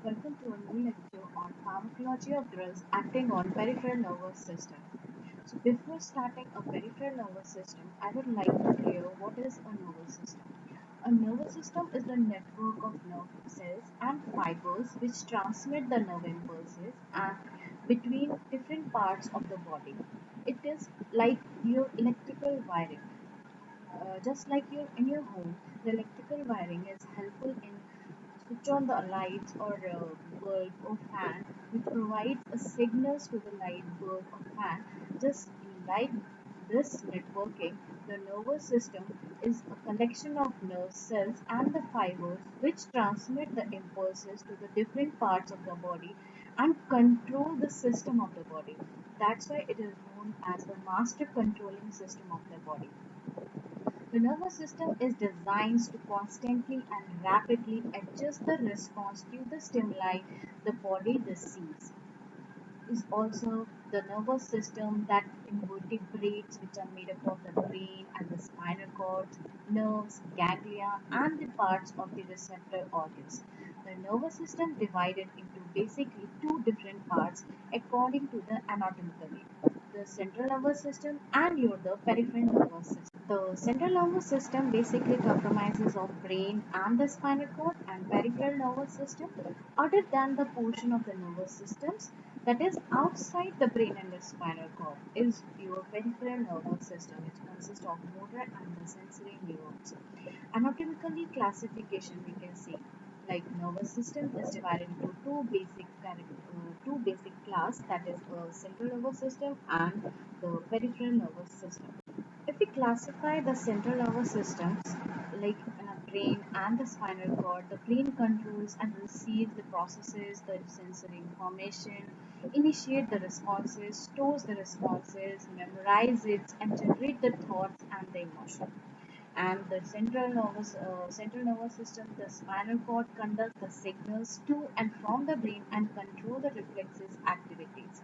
Welcome to a new lecture on pharmacology of drugs acting on peripheral nervous system. So before starting a peripheral nervous system, I would like to clear what is a nervous system. A nervous system is the network of nerve cells and fibers which transmit the nerve impulses and between different parts of the body. It is like your electrical wiring. Just like in your home, the electrical wiring is helpful in switch on the lights or bulb or fan, which provides a signals to the light, bulb or fan. Just like this networking, the nervous system is a collection of nerve cells and the fibers which transmit the impulses to the different parts of the body and control the system of the body. That's why it is known as the master controlling system of the body. The nervous system is designed to constantly and rapidly adjust the response to the stimuli the body receives. Is also the nervous system that invertebrates, which are made up of the brain and the spinal cord, nerves, ganglia, and the parts of the receptor organs. The nervous system divided into basically two different parts according to the anatomically, the central nervous system and the peripheral nervous system. The central nervous system basically comprises of brain and the spinal cord and peripheral nervous system other than the portion of the nervous systems that is outside the brain and the spinal cord is your peripheral nervous system, which consists of motor and the sensory neurons. Anatomically classification we can see like nervous system is divided into two basic class, that is the central nervous system and the peripheral nervous system. If we classify the central nervous systems like in a brain and the spinal cord, the brain controls and receives the processes, the sensory information, initiate the responses, stores the responses, memorize it, and generate the thoughts and the emotion. And the central nervous system, the spinal cord conducts the signals to and from the brain and control the reflexes activities.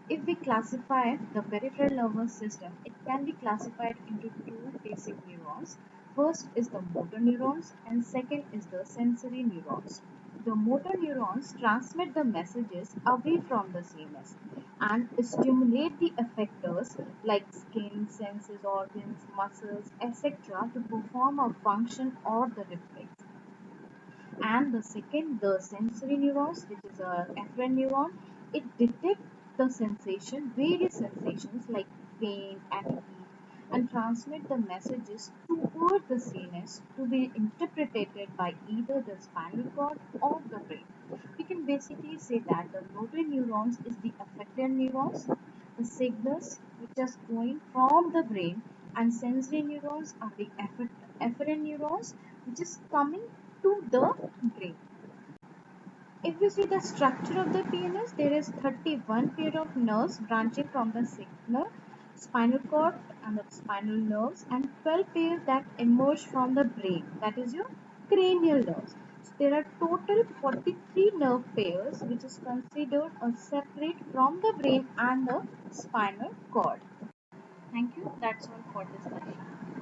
If we classify the peripheral nervous system, it can be classified into two basic neurons. First is the motor neurons and second is the sensory neurons. The motor neurons transmit the messages away from the CNS and stimulate the effectors like skin, senses, organs, muscles, etc. to perform a function or the reflex. And the second, the sensory neurons, which is a afferent neuron, it detects the various sensations like pain and heat, and transmit the messages toward the CNS to be interpreted by either the spinal cord or the brain. We can basically say that the motor neurons is the afferent neurons, the signals which are going from the brain, and sensory neurons are the afferent neurons which is coming to the brain. If we see the structure of the PNS, there is 31 pair of nerves branching from the signal, spinal cord and the spinal nerves, and 12 pairs that emerge from the brain, that is your cranial nerves. So there are total 43 nerve pairs which is considered separate from the brain and the spinal cord. Thank you. That's all for this session.